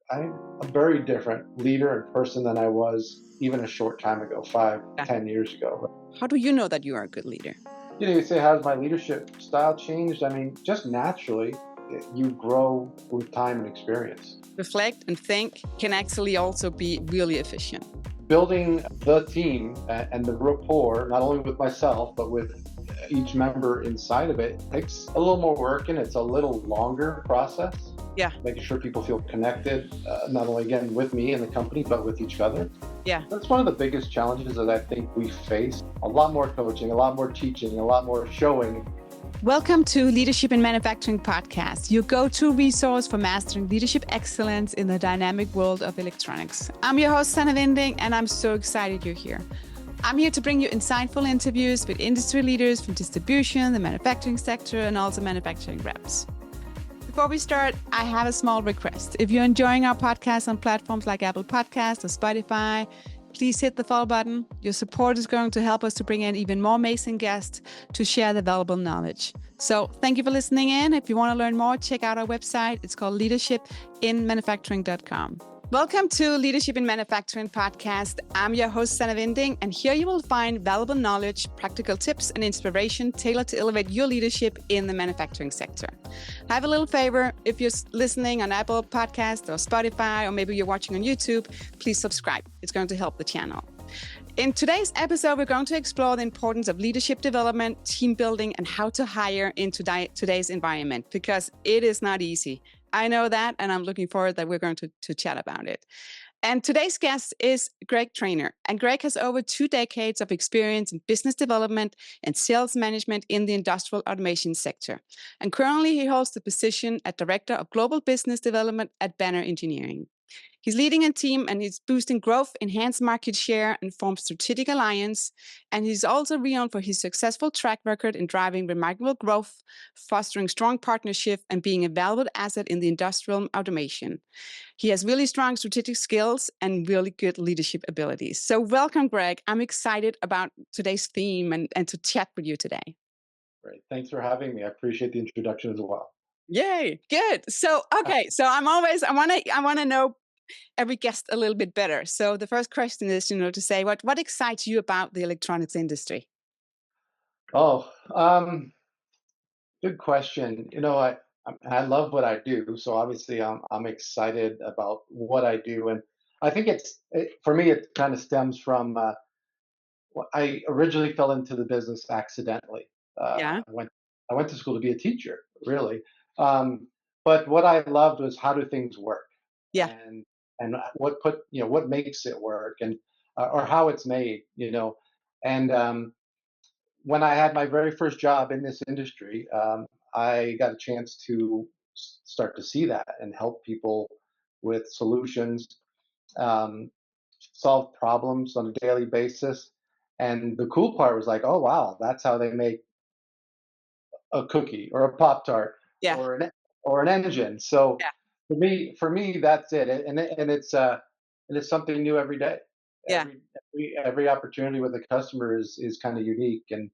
I'm a very different leader and person than I was even a short time ago, five, Yeah. 10 years ago. How do you know that you are a good leader? You say, how's my leadership style changed? I mean, just naturally, you grow with time and experience. Reflect and think can actually also be really efficient. Building the team and the rapport, not only with myself, but with each member inside of it, takes a little more work and it's a little longer process. Yeah. Making sure people feel connected, not only again with me and the company, but with each other. Yeah. That's one of the biggest challenges that I think we face. A lot more coaching, a lot more teaching, a lot more showing. Welcome to Leadership in Manufacturing podcast, your go-to resource for mastering leadership excellence in the dynamic world of electronics. I'm your host, Sanna Winding, and I'm so excited you're here. I'm here to bring you insightful interviews with industry leaders from distribution, the manufacturing sector, and also manufacturing reps. Before we start, I have a small request. If you're enjoying our podcast on platforms like Apple Podcasts or Spotify, please hit the follow button. Your support is going to help us to bring in even more amazing guests to share the valuable knowledge. So thank you for listening in. If you want to learn more, check out our website. It's called leadershipinmanufacturing.com. Welcome to Leadership in Manufacturing podcast. I'm your host, Sanna Winding, and here you will find valuable knowledge, practical tips, and inspiration tailored to elevate your leadership in the manufacturing sector. I have a little favor. If you're listening on Apple Podcast or Spotify, or maybe you're watching on YouTube, please subscribe. It's going to help the channel. In today's episode, we're going to explore the importance of leadership development, team building, and how to hire in today's environment, because it is not easy. I know that, and I'm looking forward that we're going to chat about it. And today's guest is Greg Trainor. And Greg has over 2 decades of experience in business development and sales management in the industrial automation sector. And currently, he holds the position as Director of Global Business Development at Banner Engineering. He's leading a team and he's boosting growth, enhance market share, and form strategic alliance. And he's also renowned for his successful track record in driving remarkable growth, fostering strong partnership, and being a valuable asset in the industrial automation. He has really strong strategic skills and really good leadership abilities. So welcome, Greg. I'm excited about today's theme and to chat with you today. Great. Thanks for having me. I appreciate the introduction as well. Yay, good. So, okay. So I want to know every guest a little bit better. So the first question is, to say what excites you about the electronics industry? Oh, good question. I love what I do, so obviously I'm excited about what I do, and I think for me it kind of stems from I originally fell into the business accidentally. Yeah, I went to school to be a teacher, really, um, but what I loved was how do things work, yeah, and what makes it work, and or how it's made, and when I had my very first job in this industry, I got a chance to start to see that and help people with solutions, um, solve problems on a daily basis. And the cool part was like, oh wow, that's how they make a cookie or a Pop Tart yeah, or an engine. So yeah, for me, that's it, and it's something new every day. yeah, Every opportunity with a customer is kind of unique, and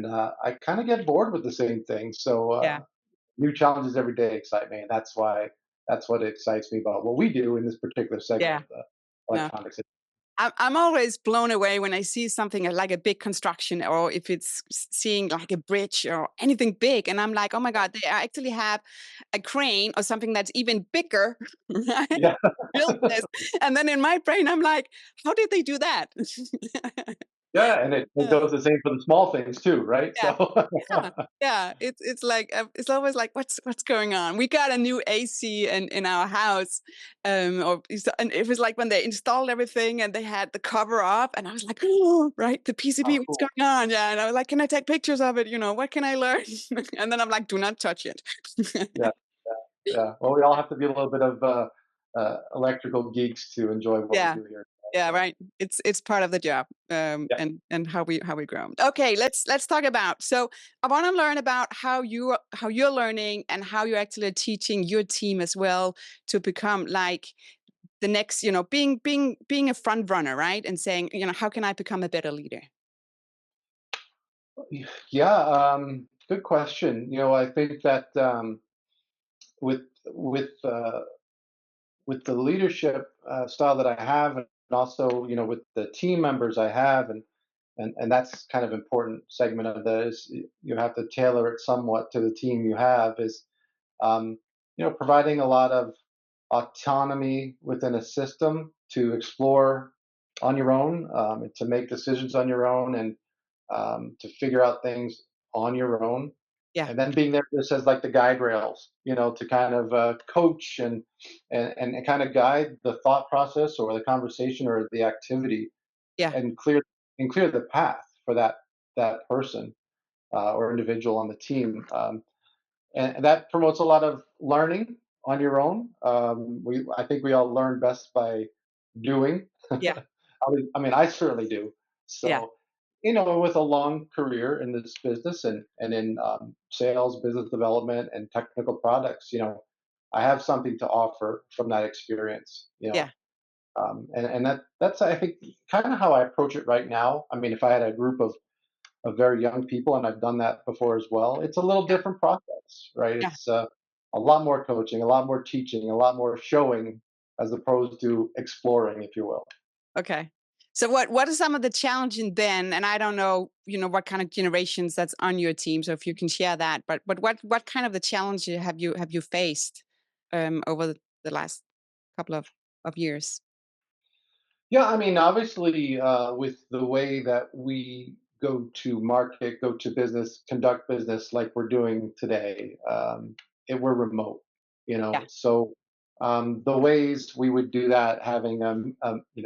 I kind of get bored with the same thing. So yeah, new challenges every day excite me, and that's what excites me about what we do in this particular segment yeah. of the No, electronics. I'm always blown away when I see something like a big construction, or if it's seeing like a bridge or anything big, and I'm like, oh my god, they actually have a crane or something that's even bigger, right? Yeah, Built this, and then in my brain, I'm like, how did they do that? yeah, and it Uh, goes the same for the small things too, right? Yeah, So yeah, yeah. It's like it's always like what's going on. We got a new AC in our house, and it was like when they installed everything and they had the cover off, and I was like, oh, right, the PCB, oh, what's cool. going on? Yeah, and I was like, can I take pictures of it? What can I learn? And then I'm like, do not touch it. Yeah, yeah. Well, we all have to be a little bit of electrical geeks to enjoy what we Yeah. do here. Yeah, So right. It's part of the job, yeah. and how we grow. Okay, let's talk about. So I want to learn about how you're learning and how you're actually teaching your team as well to become like the next, being a front runner, right? And saying, how can I become a better leader? Yeah, good question. I think that with with the leadership style that I have, and also with the team members I have, and that's kind of important segment of this. You have to tailor it somewhat to the team you have. Is um, providing a lot of autonomy within a system to explore on your own, and to make decisions on your own, and to figure out things on your own, Yeah. and then being there just as like the guide rails, to kind of coach and kind of guide the thought process or the conversation or the activity, Yeah. and clear the path for that person or individual on the team. And that promotes a lot of learning on your own. I think we all learn best by doing. Yeah. I mean, I certainly do. Yeah. So, with a long career in this business and in sales, business development, and technical products, I have something to offer from that experience. Yeah. And that's I think kind of how I approach it right now. I mean, if I had a group of very young people, and I've done that before as well. It's a little Yeah. different process, right? Yeah. It's a lot more coaching, a lot more teaching, a lot more showing, as opposed to exploring, if you will. Okay. So what are some of the challenges then? And I don't know, what kind of generations that's on your team. So if you can share that, but what kind of the challenges have you faced over the last couple of years? Yeah, I mean, obviously, with the way that we go to market, go to business, conduct business like we're doing today, we're remote, Yeah. So the ways we would do that, having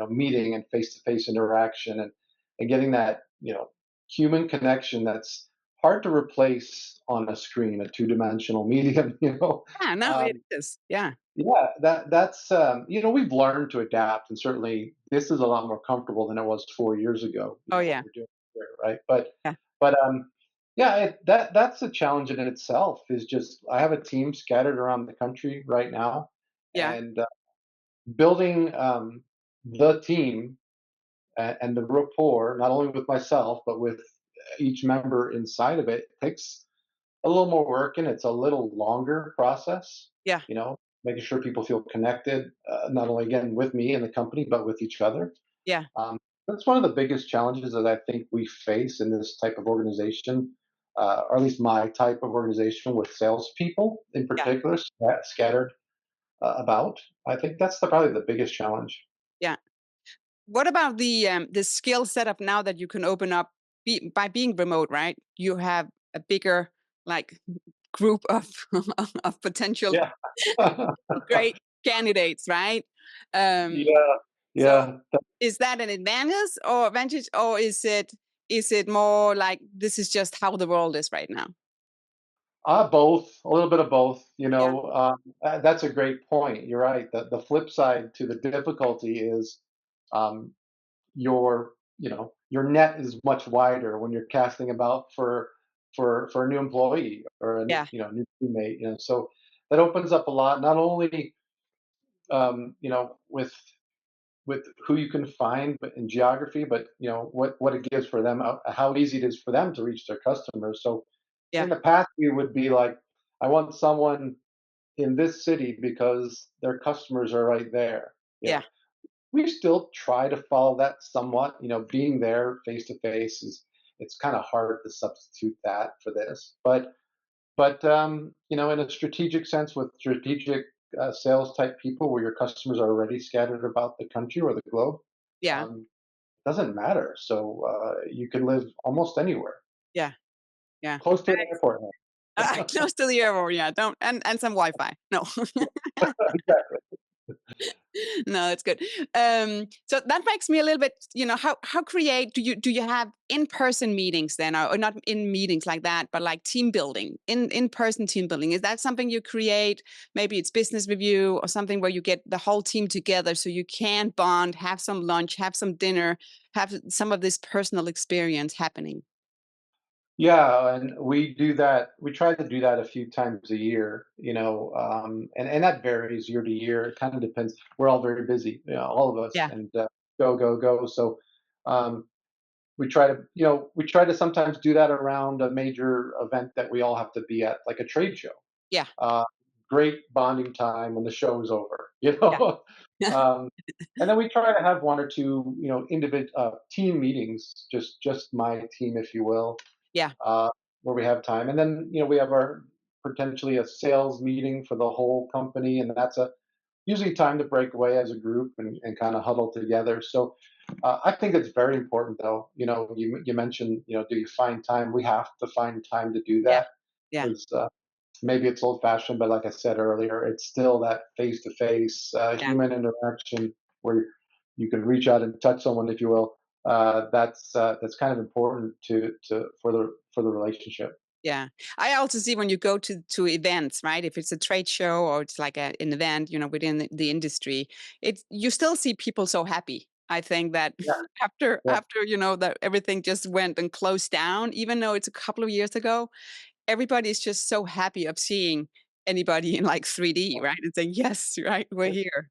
meeting and face-to-face interaction, and getting that human connection that's hard to replace on a screen, a two-dimensional medium, Yeah. No, it Um, is. Yeah. yeah, that's we've learned to adapt, and certainly this is a lot more comfortable than it was 4 years ago. Oh What yeah. we're doing here, right? Yeah. But yeah, that's a challenge in itself. Is just I have a team scattered around the country right now, Yeah. and building the team and the rapport, not only with myself but with each member inside of it, takes a little more work, and it's a little longer process, Yeah. making sure people feel connected, not only again with me and the company, but with each other. Yeah. Um, that's one of the biggest challenges that I think we face in this type of organization, or at least my type of organization with salespeople in Yeah. particular, scattered about. I think that's probably the biggest challenge. Yeah. What about the skill setup now that you can open up by being remote, right? You have a bigger like group of of potential Yeah. great candidates, right? Um, Yeah. so Yeah. is that an advantage, or is it more like this is just how the world is right now? Both, a little bit of both. Yeah. That's a great point. You're right. The flip side to the difficulty is um, your net is much wider when you're casting about for a new employee or a Yeah. new teammate. So that opens up a lot, not only with who you can find, but in geography, but what it gives for them, how easy it is for them to reach their customers. So in Yeah. the past, we would be like, I want someone in this city because their customers are right there. You Yeah. know, we still try to follow that somewhat. Being there face to face it's kind of hard to substitute that for this. But in a strategic sense, with strategic sales type people, where your customers are already scattered about the country or the globe, Yeah. um, doesn't matter. So you can live almost anywhere, Yeah. Yeah. close to an airport. Close to the airport, yeah. Don't and some Wi-Fi. No. Exactly. No, that's good. So that makes me a little bit, how create do you have in-person meetings then, or not in meetings like that, but like team building, in-person team building? Is that something you create? Maybe it's business review or something where you get the whole team together so you can bond, have some lunch, have some dinner, have some of this personal experience happening. Yeah, and we do that. We try to do that a few times a year, and that varies year to year. It kind of depends. We're all very busy, all of us, Yeah. and go, go, go. So um, we try to sometimes do that around a major event that we all have to be at, like a trade show. Yeah. Uh, great bonding time when the show is over, Yeah. um, and then we try to have one or two, team meetings, just my team, if you will, Yeah. uh, where we have time. And then, we have our potentially a sales meeting for the whole company, and that's a usually time to break away as a group and kind of huddle together. So I think it's very important, though. You mentioned, do you find time? We have to find time to do Yeah. that Yeah. because maybe it's old fashioned, but like I said earlier, it's still that face to face Yeah. human interaction where you can reach out and touch someone, if you will. That's kind of important to for the relationship. Yeah. I also see when you go to events, right? If it's a trade show or it's like an event, within the industry, you still see people so happy. I think that Yeah, after yeah. that everything just went and closed down, even though it's a couple of years ago, everybody is just so happy of seeing anybody in like 3D, right? And saying, yes, right, we're here.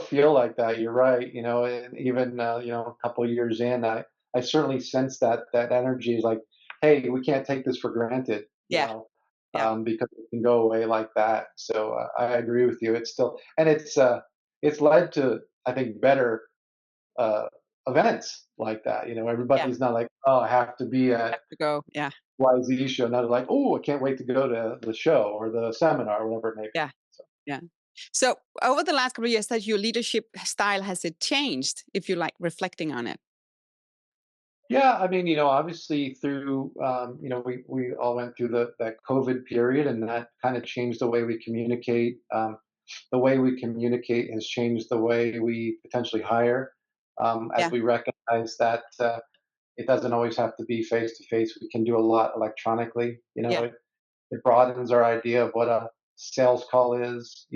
Feel like that. You're right. And even a couple of years in, I certainly sense that energy is like, hey, we can't take this for granted. Yeah. Yeah. Because it can go away like that. So I agree with you. It's still, and it's led to, I think, better uh, events like that. Yeah. Everybody's not like, oh, I have to be Have at to go. Yeah. YZ show. Now they're like, oh, I can't wait to go to the show or the seminar, or whatever it may be. Yeah. So. Yeah. So over the last couple of years, that your leadership style has it changed? If you like reflecting on it. Yeah, I mean, obviously through, we all went through that COVID period, and that kind of changed the way we communicate. The way we communicate has changed the way we potentially hire, as Yeah. we recognize that it doesn't always have to be face to face. We can do a lot electronically. Yeah. It broadens our idea of what a sales call is.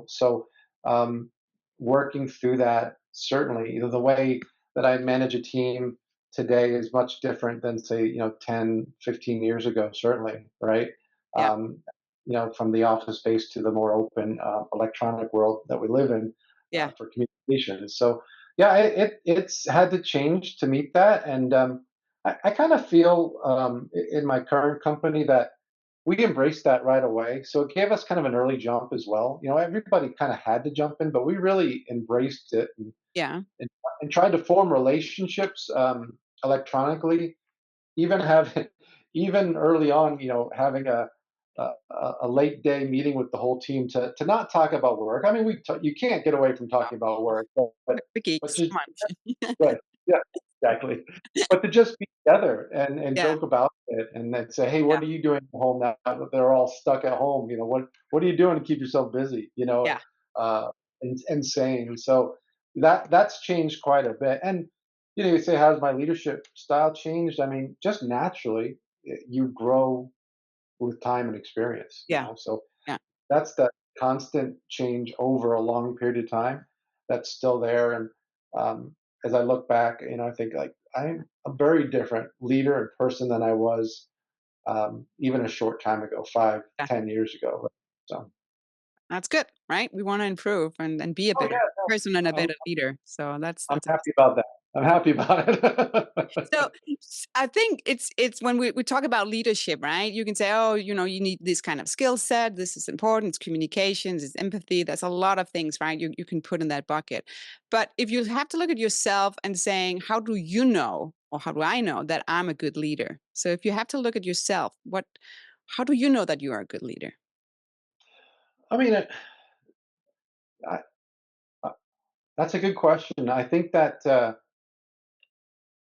So um, working through that, certainly, the way that I manage a team today is much different than, say, 10, 15 years ago, certainly, right? Yeah. um, from the office space to the more open electronic world that we live in Yeah. for communication. So yeah, it's had to change to meet that. And I kind of feel in my current company that we embraced that right away. So it gave us kind of an early jump as well. Everybody kind of had to jump in, but we really embraced it Yeah. and, and tried to form relationships electronically. Even have even early on, having a, a late day meeting with the whole team to not talk about work. I mean, you can't get away from talking about work, The but geeks. just Come on. right. Yeah, exactly. But to just be together and Yeah. joke about it and then say, "Hey, Yeah. what are you doing at home now that they're all stuck at home? What are you doing to keep yourself busy? Yeah. Uh, and sane." So that's changed quite a bit. And you say, "How's my leadership style changed?" I mean, just naturally, you grow with time and experience. Yeah. So Yeah. that's that constant change over a long period of time that's still there. And as I look back, I think like I'm a very different leader and person than I was even a short time ago, five, Yeah. 10 years ago. So, That's good, right? We want to improve and be a oh better yeah, person and a no, better leader. So I'm that's happy awesome. about that. I'm happy about So it. I think it's when we talk about leadership, right? You can say, oh, you need this kind of skill set. This is important. It's communications, it's empathy. There's a lot of things, right? You can put in that bucket. But if you have to look at yourself and saying, how do you know, or how do I know that I'm a good leader? So if you have to look at yourself, how do you know that you are a good leader? I mean, I, I, that's a good question. I think that I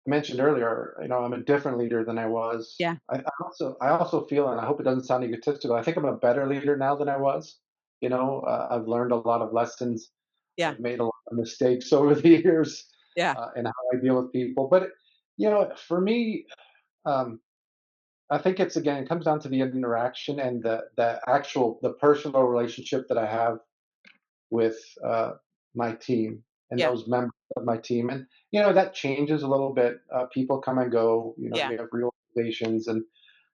mentioned earlier, I'm a different leader than I was. Yeah. I also feel, and I hope it doesn't sound egotistical, I think I'm a better leader now than I was. I've learned a lot of lessons. Yeah. I've made a lot of mistakes over the years Yeah. in how I deal with people. But for me, um, I think it comes down to the interaction and the personal relationship that I have with my team and Yeah. those members of my team. And that changes a little bit. People come and go. Yeah. We have reorganizations,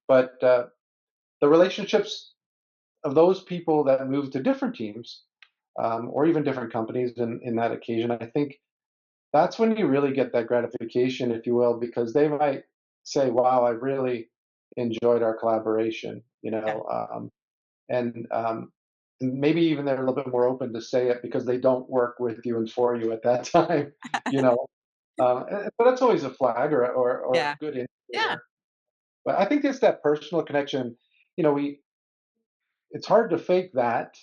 but the relationships of those people that move to different teams or even different companies in that occasion, I think that's when you really get that gratification, if you will, because they might say, "Wow, I really enjoyed our collaboration," Yeah. and maybe even they're a little bit more open to say it because they don't work with you and for you at that time, you know. But that's always a flag or a Yeah. good Yeah. indicator. But I think it's that personal connection. We it's hard to fake that,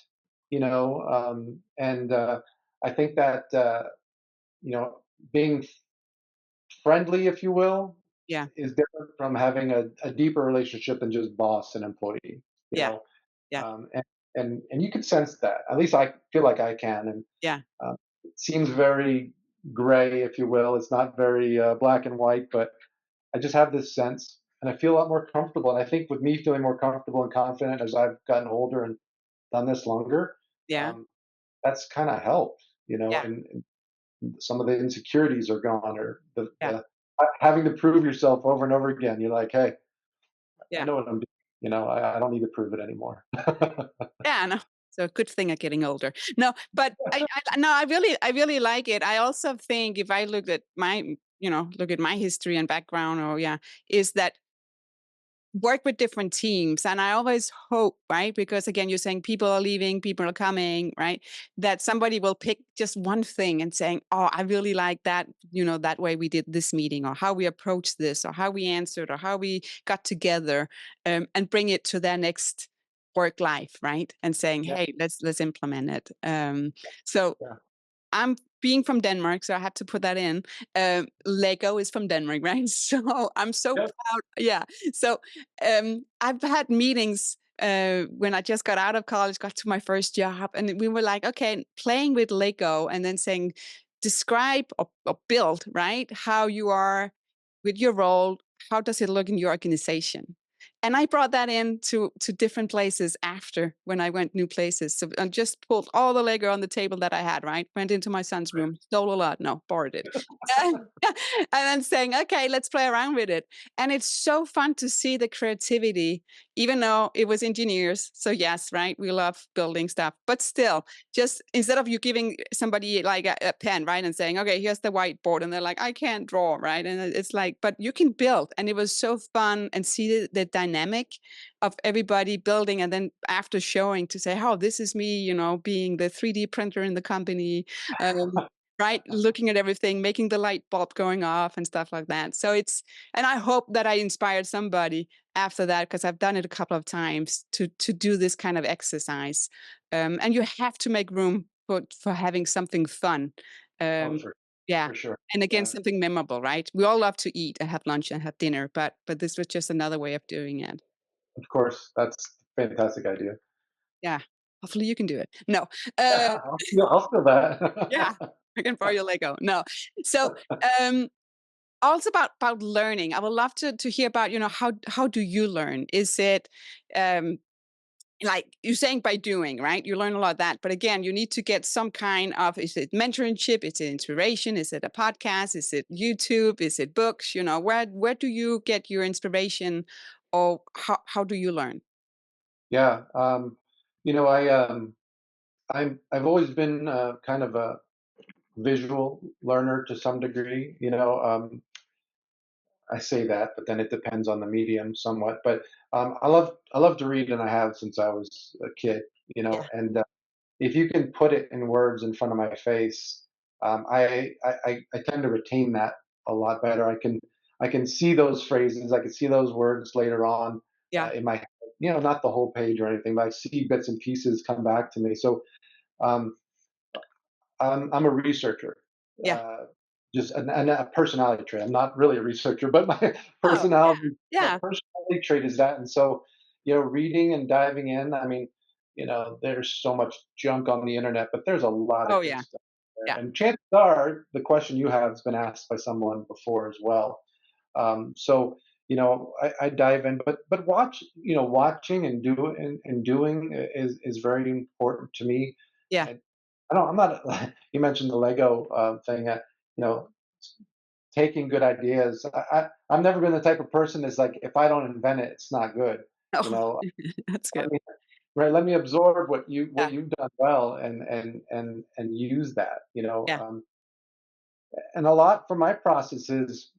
and I think that you know being friendly, if you will, Yeah. is different from having a deeper relationship than just boss and employee. You Yeah. know, Yeah. and you can sense that. At least I feel like I can, and Yeah. it seems very gray, if you will. It's not very black and white, but I just have this sense, and I feel a lot more comfortable. And I think with me feeling more comfortable and confident as I've gotten older and done this longer, Yeah. um, that's kind of helped, Yeah. and some of the insecurities are gone, or Yeah. having to prove yourself over and over again. You're like, hey, I Yeah. know what I'm doing. I don't need to prove it anymore. Yeah, no. So good thing I'm getting older. No, but no, I really like it. I also think if I look at look at my history and background, or yeah, is that work with different teams. And I always hope, right? Because again, you're saying people are leaving, people are coming, right? That somebody will pick just one thing and saying, oh, I really like that, that way we did this meeting, or how we approached this, or how we answered, or how we got together, and bring it to their next work life, right? And saying, Yeah, hey, let's implement it. So yeah, I'm being from Denmark, so I have to put that in. Lego is from Denmark, right? So I'm so yeah. proud. Yeah. So I've had meetings when I just got out of college, got to my first job, and we were like, okay, playing with Lego, and then saying, describe or build, right? How you are with your role. How does it look in your organization? And I brought that in to different places after, when I went new places. So I just pulled all the Lego on the table that I had, right? Went into my son's room, stole a lot. No, borrowed it. And, and then saying, okay, let's play around with it. And it's so fun to see the creativity, even though it was engineers. So yes, right, we love building stuff, but still, just instead of you giving somebody like a pen, right, and saying, okay, here's the whiteboard, and they're like, I can't draw, right? And it's like, but you can build. And it was so fun, and see the dynamic of everybody building, and then after showing to say, oh, this is me, being the 3D printer in the company, right, looking at everything, making the light bulb going off and stuff like that. So and I hope that I inspired somebody after that, because I've done it a couple of times to do this kind of exercise. And you have to make room for having something fun. Oh, Um, yeah. for sure. And again, Yeah, something memorable, right? We all love to eat and have lunch and have dinner, but this was just another way of doing it. of course. That's a fantastic idea. Yeah. Hopefully you can do it. No. Uh, I'll feel yeah. that. I can borrow your Lego. No. So um also about learning. I would love to hear about, how do you learn? Is it um like you're saying, by doing, right? You learn a lot of that. But again, you need to get some kind of, is it mentorship? Is it inspiration? Is it a podcast? Is it YouTube? Is it books? Where do you get your inspiration, or how do you learn? Yeah. I've always been kind of a visual learner to some degree. I say that, but then it depends on the medium somewhat. But I love to read, and I have since I was a kid. Yeah. And if you can put it in words in front of my face, I tend to retain that a lot better. I can see those phrases, I can see those words later on Yeah. in my head. Not the whole page or anything, but I see bits and pieces come back to me. So um, I'm a researcher. Yeah. Uh, just a personality trait. I'm not really a researcher, but my Oh, personality my yeah. personality trait is that. And so, reading and diving in. I mean, there's so much junk on the internet, but there's a lot Oh, of good yeah. stuff there. Yeah. And chances are, the question you have has been asked by someone before as well. So, I dive in, but watching and doing is very important to me. Yeah. And I don't. I'm not. You mentioned the Lego thing. You know, taking good ideas. I've never been the type of person that's like, if I don't invent it, it's not good. You Oh, know, that's let good. me, right? Let me absorb what Yeah. you've done well, and use that. Yeah. And a lot for my process is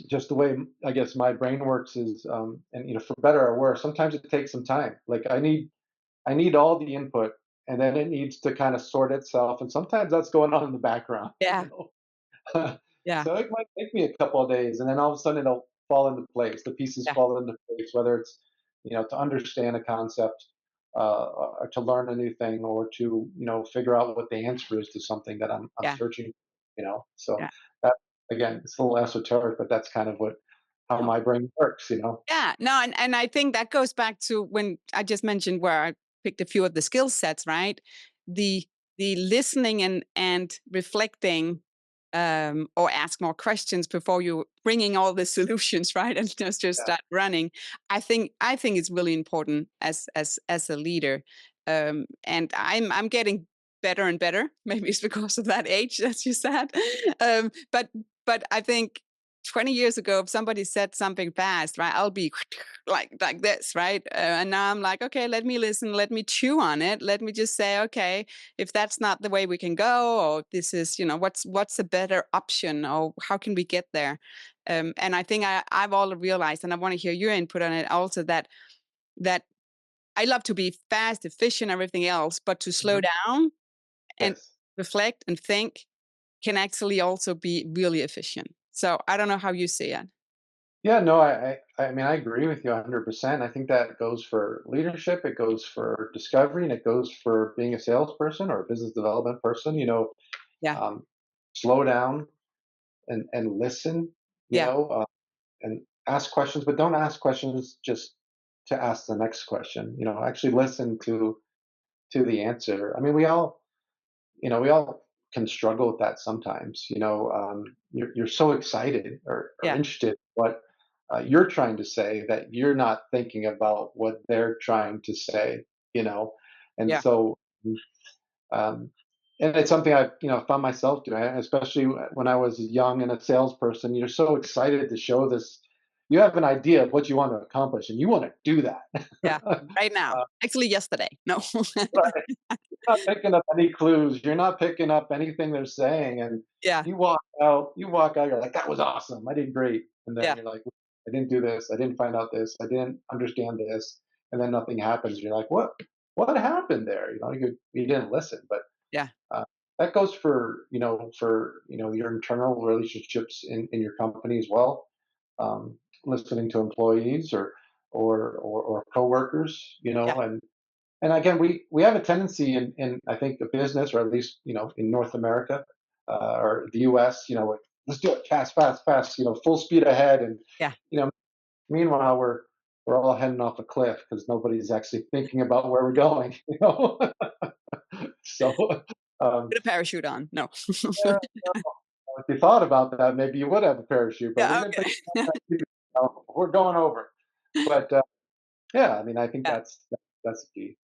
just the way I guess my brain works is, and for better or worse, sometimes it takes some time. Like I need all the input and then it needs to kind of sort itself. And sometimes that's going on in the background, Yeah. Yeah. So it might take me a couple of days, and then all of a sudden it'll fall into place. The pieces Yeah. fall into place, whether it's to understand a concept, or to learn a new thing, or to figure out what the answer is to something that I'm Yeah. searching. So Yeah. that, again, it's a little esoteric, but that's kind of what how No. my brain works. Yeah, no, and I think that goes back to when I just mentioned where I picked a few of the skill sets, right? The the listening and reflecting, or ask more questions before you bringing all the solutions, right? And just Yeah. start running. I think it's really important as a leader, and I'm getting better and better. Maybe it's because of that age, as you said, but I think 20 years ago, if somebody said something fast, right, I'll be like this, right? And now I'm like, okay, let me listen, let me chew on it, let me just say, okay, if that's not the way we can go, or this is, what's a better option, or how can we get there? And I think I've all realized, and I want to hear your input on it also, that I love to be fast, efficient, everything else, but to slow Mhm. down and Yes. reflect and think can actually also be really efficient. So I don't know how you see it. Yeah, no, I mean, I agree with you 100%. I think that goes for leadership, it goes for discovery, and it goes for being a salesperson or a business development person. Yeah. Um, slow down and listen, Yeah. and ask questions, but don't ask questions just to ask the next question. Actually listen to the answer. I mean, we all can struggle with that sometimes. You're so excited or Yeah. interested in what you're trying to say that you're not thinking about what they're trying to say. You know, and Yeah. so um, and it's something I found myself doing, especially when I was young and a salesperson. You're so excited to show this. You have an idea of what you want to accomplish, and you want to do that. Yeah. Right now. Actually, yesterday. No. Right. Not picking up any clues. You're not picking up anything they're saying, and Yeah. you walk out. You're like, "That was awesome. I did great." And then Yeah. you're like, "I didn't do this. I didn't find out this. I didn't understand this." And then nothing happens. You're like, "What? What happened there?" You didn't listen. But Yeah. uh, that goes for your internal relationships in your company as well. Listening to employees or coworkers, Yeah. and again, we have a tendency in I think the business, or at least in North America, or the U.S. Like, let's do it fast, fast, fast. Full speed ahead, and Yeah. you know meanwhile we're all heading off a cliff because nobody's actually thinking about where we're going. So um, Put a parachute on. No. yeah, if you thought about that, maybe you would have a parachute, but we Yeah. didn't think about Okay. that either. We're going over, but yeah, I mean, I think Yeah. that's the key.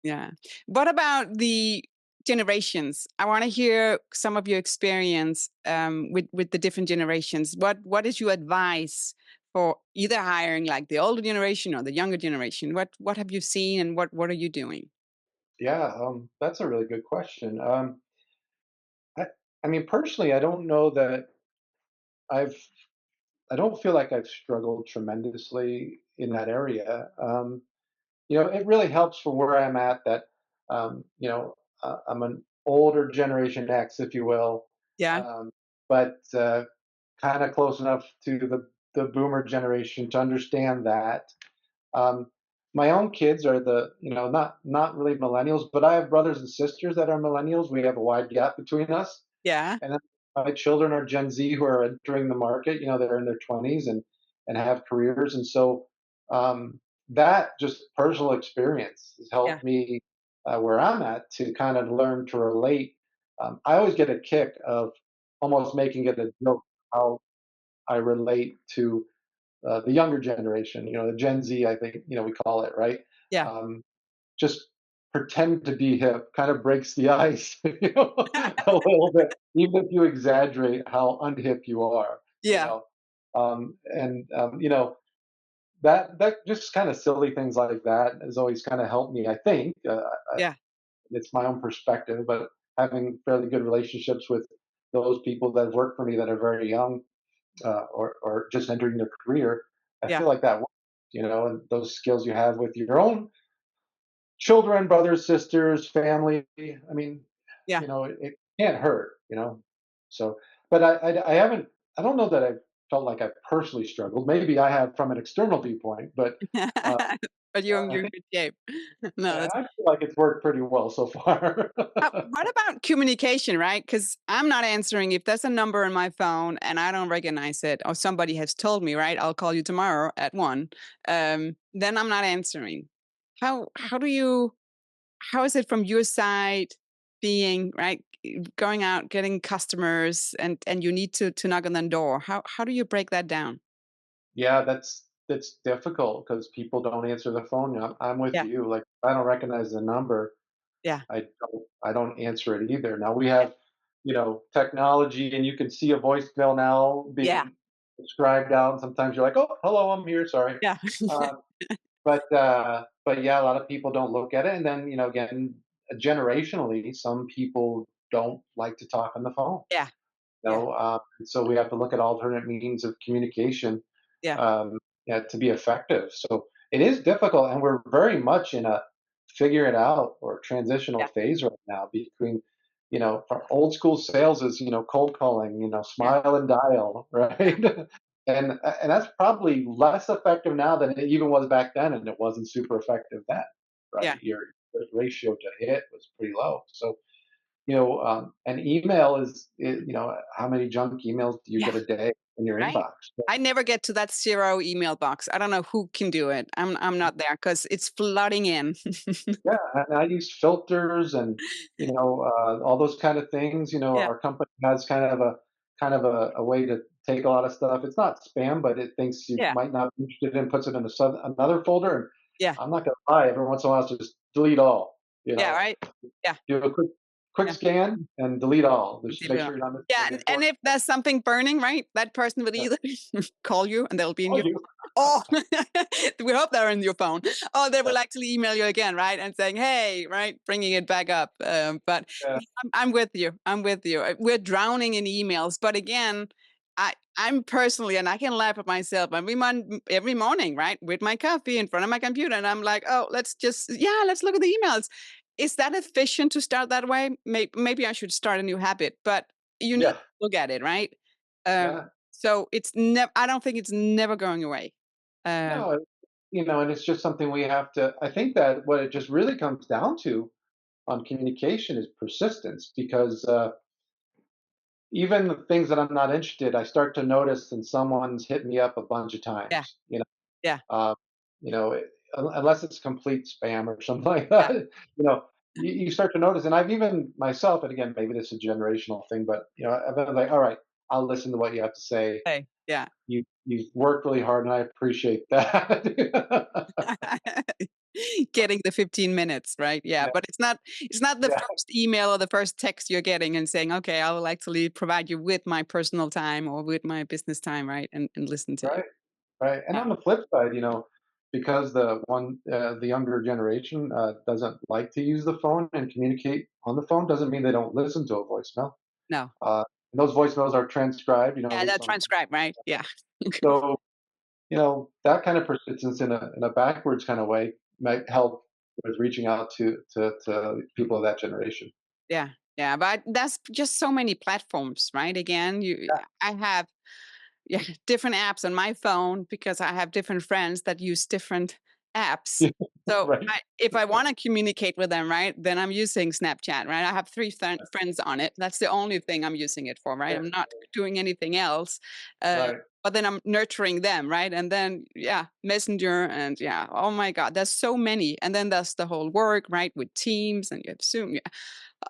Yeah. What about the generations? I want to hear some of your experience, with the different generations. What is your advice for either hiring like the older generation or the younger generation? What have you seen, and what are you doing? Yeah, that's a really good question. I, I mean, personally, I don't know that I've, I don't feel like I've struggled tremendously in that area. It really helps for where I'm at that, I'm an older generation X, if you will, Yeah. but kind of close enough to the boomer generation to understand that. Um, my own kids are not really millennials, but I have brothers and sisters that are millennials. We have a wide gap between us, Yeah. and then my children are Gen Z who are entering the market. They're in their 20s and have careers, and so that just personal experience has Yeah. helped me where I'm at to kind of learn to relate. I always get a kick of almost making it a joke how I relate to the younger generation, the Gen Z, I think, we call it, right? Yeah. Um, just pretend to be hip kind of breaks the ice, a little bit, even if you exaggerate how unhip you are, you Yeah. know. And that just kind of silly things like that has always kind of helped me. I think Yeah. it's my own perspective, but having fairly good relationships with those people that work for me that are very young, or just entering their career, I Yeah. feel like that works, and those skills you have with your own children, brothers, sisters, family. I mean, Yeah. it can't hurt. So, but I haven't. I don't know that I've felt like I've personally struggled. Maybe I have from an external viewpoint, but uh, But you're I in think good shape. No, yeah, that's I feel like it's worked pretty well so far. what about communication, right? Because I'm not answering if there's a number on my phone and I don't recognize it, or somebody has told me, right? I'll call you tomorrow at 1. Then I'm not answering. How do you how is it from your side being right going out getting customers and you need to knock on the door? How do you break that down? Yeah, that's difficult because people don't answer the phone. I'm with Yeah, you. Like, if I don't recognize the number, yeah, I don't answer it either. Now we have, technology, and you can see a voicemail now yeah, being scribed out, and sometimes you're like, "Oh, hello, I'm here, sorry." yeah, Um, but yeah, a lot of people don't look at it, and then, again, generationally, some people don't like to talk on the phone. yeah, yeah, And so we have to look at alternate means of communication, yeah, um, yeah, to be effective. So it is difficult, and we're very much in a figure it out or transitional yeah, phase right now between, from old school sales is, cold calling, yeah, smile and dial, yeah, right? And that's probably less effective now than it even was back then, and it wasn't super effective then, right? yeah, Your ratio to hit was pretty low. So an email how many junk emails do you yeah. get a day in your Right? inbox? I never get to that 0 email box. I don't know who can do it. I'm not there because it's flooding in. Yeah, and I use filters and all those kind of things. Yeah, Our company has kind of a way to take a lot of stuff. It's not spam, but it thinks you yeah, might not be interested in, puts it in another folder. And yeah, I'm not going to lie, every once in a while, just delete all. yeah, right? Yeah, Do a quick yeah. scan and delete all. Just make Delete. sure you're not missing Yeah, anything and important. if there's something burning, right, that person will Yeah. either call you and they'll be in Oh, your you. oh, we hope they're in your phone. Or they Yeah. will actually email you again, right, and saying, "Hey," right, bringing it back up. But Yeah. yeah, I'm with you. I'm with you. We're drowning in emails, but again, I'm personally, and I can laugh at myself every morning, right, with my coffee in front of my computer, and I'm like, "Oh, let's look at the emails." Is that efficient to start that way? Maybe I should start a new habit, but you need Yeah. to look at it, right? Um, Yeah. so it's never. I don't think it's never going away. Um, No, and it's just something we have to. I think that what it just really comes down to on communication is persistence, because even the things that I'm not interested, I start to notice, and someone's hit me up a bunch of yeah, times. yeah, Uh, unless it's complete spam or something like yeah. that. You start to notice, and I've even myself, and again, maybe this is a generational thing, but I've been like, all right, I'll listen to what you have to say. Hey, yeah. You've worked really hard, and I appreciate that. Getting the 15 minutes, right? Yeah, Yeah, but it's not the yeah, first email or the first text you're getting and saying, "Okay, I will actually provide you with my personal time or with my business time," right? And listen to you. right, right. And Yeah, on the flip side, because the younger generation doesn't like to use the phone and communicate on the phone, doesn't mean they don't listen to a voicemail. no. And those voicemails are transcribed, at Yeah, least that on. transcribe, right? Yeah. So, that kind of persistence in a backwards kind of way might help with reaching out to people of that generation. Yeah, yeah, but that's just so many platforms, right? Again, I have yeah different apps on my phone because I have different friends that use different apps. Yeah. So Right. if I want to communicate with them, right, then I'm using Snapchat, right? I have three friends on it. That's the only thing I'm using it for, right? Yeah. I'm not doing anything else. Uh, Right. but then I'm nurturing them, right? And then yeah, Messenger and yeah, oh my God, there's so many. And then there's the whole work, right, with Teams and you have Zoom.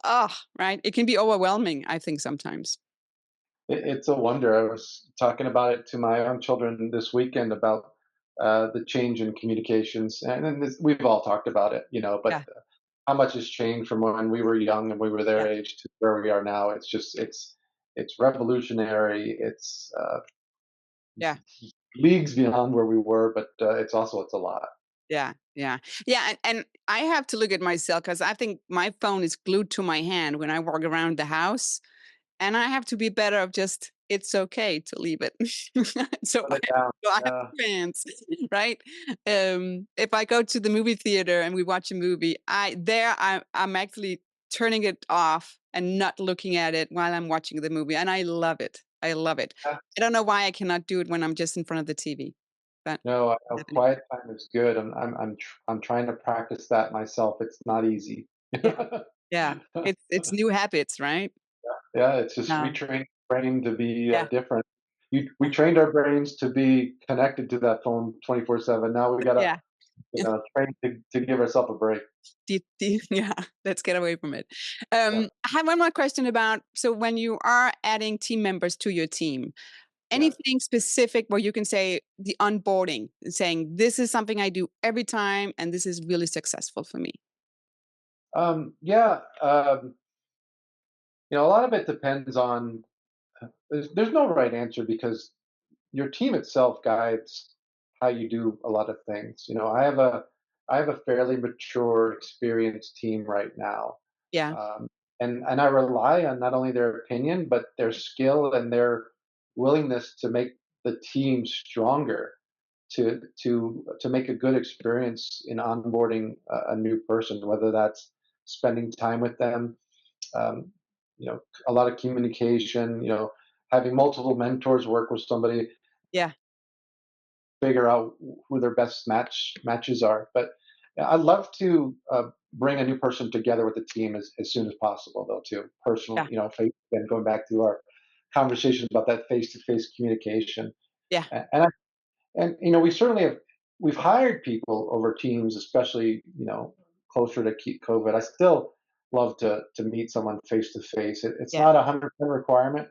Oh, right. It can be overwhelming, I think sometimes. It's a wonder. I was talking about it to my own children this weekend about the change in communications, and then we've all talked about it, but Yeah, how much has changed from when we were young and we were their yeah, age to where we are now. It's revolutionary. It's yeah, leagues beyond where we were, but it's a lot. yeah, yeah, yeah. And I have to look at myself because I think my phone is glued to my hand when I walk around the house. And I have to be better of just, it's okay to leave it. So Put I it down. so I have Yeah. plans, right? If I go to the movie theater and we watch a movie, I'm actually turning it off and not looking at it while I'm watching the movie, and I love it. I love it. Yeah. I don't know why I cannot do it when I'm just in front of the TV, but No, I know happening. quiet time is good. I'm trying to practice that myself. It's not easy. Yeah, yeah. It's new habits, right? Yeah, it's just we No. train brain to be Yeah, different. We trained our brains to be connected to that phone 24/7. Now we gotta, yeah. train to give ourselves a break. Yeah, let's get away from it. Yeah, I have one more question about, so when you are adding team members to your team, yeah. anything specific where you can say the onboarding, saying this is something I do every time and this is really successful for me? Yeah. A lot of it depends on. There's no right answer because your team itself guides how you do a lot of things. I have a fairly mature, experienced team right now, Yeah, um, and I rely on not only their opinion but their skill and their willingness to make the team stronger to make a good experience in onboarding a new person, whether that's spending time with them, um, a lot of communication, having multiple mentors work with somebody, yeah, figure out who their best matches are. But yeah, I'd love to bring a new person together with the team as soon as possible, though, too. Personal, yeah, and going back to our conversation about that face-to-face communication. yeah, And we certainly we've hired people over teams, especially closer to keep COVID. I still love to meet someone face to face. It's yeah, not 100% requirement,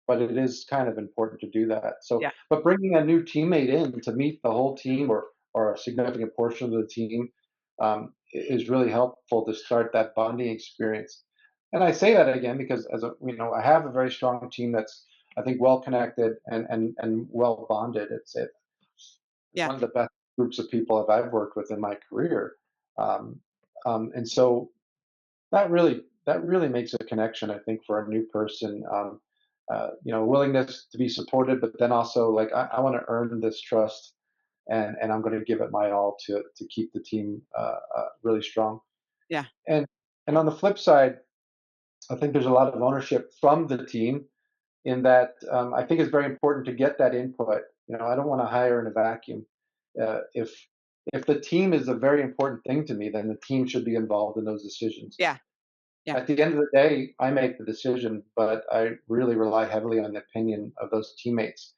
but it is kind of important to do that. So, yeah, but bringing a new teammate in to meet the whole team or a significant portion of the team is really helpful to start that bonding experience. And I say that again because I have a very strong team that's, I think, well connected and well bonded. It's yeah, one of the best groups of people that I've worked with in my career. Um, and so that really makes a connection, I think, for a new person. Willingness to be supported, but then also like I want to earn this trust, and I'm going to give it my all to keep the team really strong. yeah, And and on the flip side, I think there's a lot of ownership from the team in that I think it's very important to get that input. I don't want to hire in a vacuum. If the team is a very important thing to me, then the team should be involved in those decisions. yeah, yeah, At the end of the day, I make the decision, but I really rely heavily on the opinion of those teammates.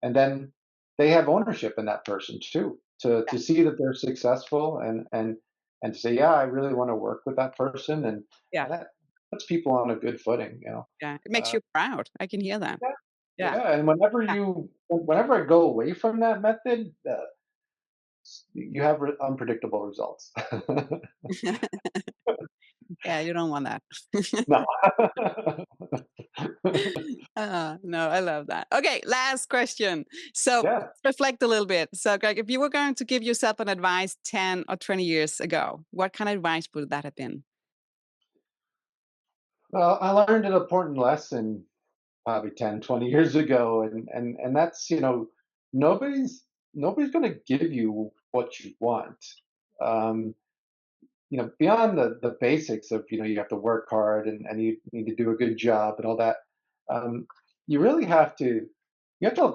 And then they have ownership in that person too, yeah, to see that they're successful and to say, yeah, I really want to work with that person, yeah, and that puts people on a good footing. yeah. It makes Uh, you proud. I can hear that. yeah, Yeah, yeah, and whenever I go away from that method, you have unpredictable results. yeah. Yeah, you don't want that. No. No, I love that. Okay, last question. So Yeah. let's reflect a little bit. So, Greg, if you were going to give yourself an advice 10 or 20 years ago, what kind of advice would that have been? Well, I learned an important lesson probably 10, 20 years ago, and that's, nobody's nobody's going to give you what you want. Um, Beyond the basics of, you have to work hard and you need to do a good job and all that. Um, you really have to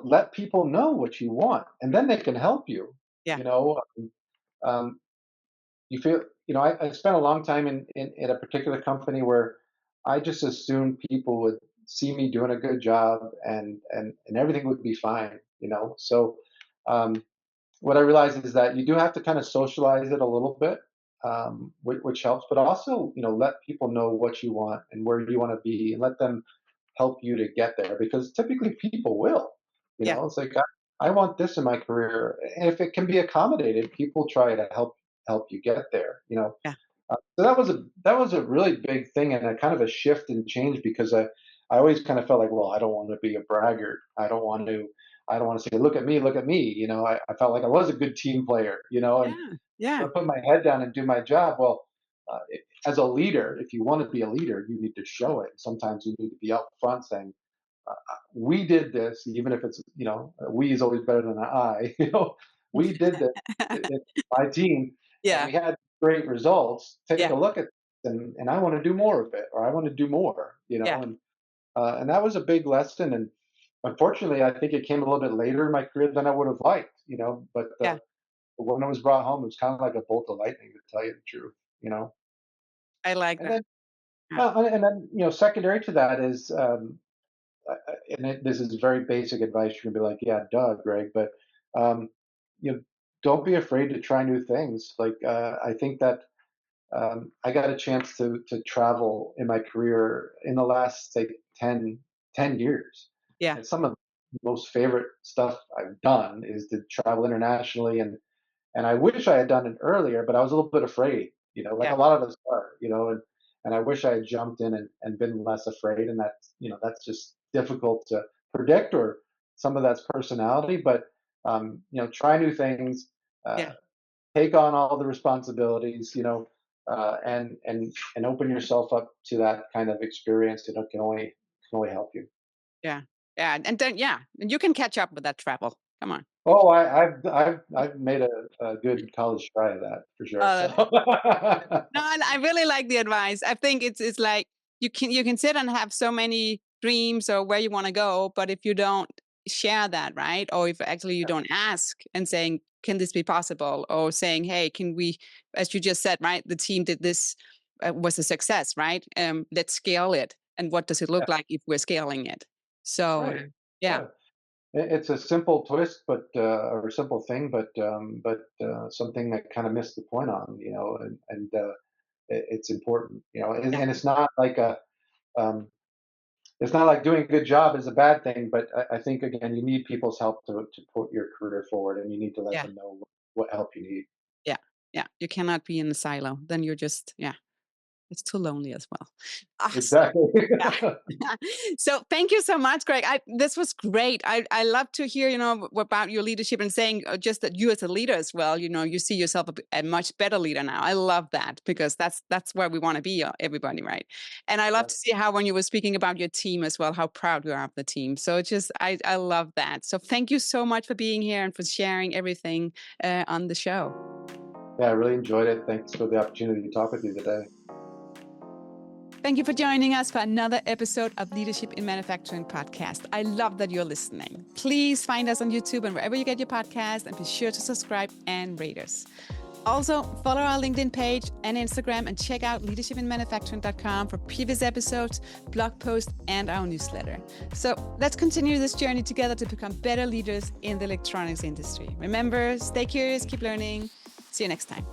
let people know what you want, and then they can help you. Yeah, You know, um, you feel, I spent a long time in a particular company where I just assumed people would see me doing a good job and everything would be fine. So um, what I realized is that you do have to kind of socialize it a little bit, which helps, but also, let people know what you want and where you want to be and let them help you to get there because typically people will. yeah, It's like I want this in my career. And if it can be accommodated, people try to help you get there. yeah, So that was a really big thing and a kind of a shift and change because I always kind of felt like, well, I don't want to be a braggart. I don't want to say, look at me, look at me. I felt like I was a good team player, and yeah, yeah, I put my head down and do my job. Well, as a leader, if you want to be a leader, you need to show it. Sometimes you need to be up front saying, we did this, even if it's, we is always better than an I, we did this, it's my team, and Yeah. we had great results. Take Yeah. a look at this, and I want to do more of it, or I want to do more, Yeah. and that was a big lesson. And unfortunately, I think it came a little bit later in my career than I would have liked, but Yeah. when it was brought home, it was kind of like a bolt of lightning, to tell you the truth, I like and that. then, Yeah. secondary to that is, this is very basic advice. You're gonna be like, yeah, duh, Greg, but um, don't be afraid to try new things. Like, I think that I got a chance to travel in my career in the last, say, 10 years. Yeah. And some of the most favorite stuff I've done is to travel internationally, and I wish I had done it earlier, but I was a little bit afraid, like Yeah. a lot of us are, and I wish I had jumped in and been less afraid. And that's just difficult to predict, or some of that's personality. But try new things, uh, Yeah. take on all the responsibilities, and open yourself up to that kind of experience. Can only help you. Yeah. Yeah. And then, and you can catch up with that travel. Come on. Oh, I've made a good college try of that for sure. So No, and I really like the advice. I think it's like you can sit and have so many dreams or where you want to go, but if you don't share that, right? Or if actually you don't ask and saying, can this be possible? Or saying, hey, can we, as you just said, right? The team did this, was a success, right? Let's scale it. And what does it look like if we're scaling it? So right, yeah, yeah. It's a simple twist, or a simple thing, but something that kind of missed the point on, and it's important, and, yeah, and um, it's not like doing a good job is a bad thing, but I think, again, you need people's help to put your career forward, and you need to let yeah, them know what help you need. yeah, yeah. You cannot be in a silo. Then you're just, it's too lonely as well. Awesome. Exactly. Yeah. So thank you so much, Greg. This was great. I love to hear, about your leadership and saying just that you as a leader as well, you see yourself a much better leader now. I love that because that's where we want to be, everybody, right? And I love Yeah. to see how when you were speaking about your team as well, how proud you are of the team. So it's just, I love that. So thank you so much for being here and for sharing everything on the show. Yeah, I really enjoyed it. Thanks for the opportunity to talk with you today. Thank you for joining us for another episode of Leadership in Manufacturing podcast. I love that you're listening. Please find us on YouTube and wherever you get your podcast, and be sure to subscribe and rate us. Also, follow our LinkedIn page and Instagram, and check out leadershipinmanufacturing.com for previous episodes, blog posts, and our newsletter. So let's continue this journey together to become better leaders in the electronics industry. Remember, stay curious, keep learning. See you next time.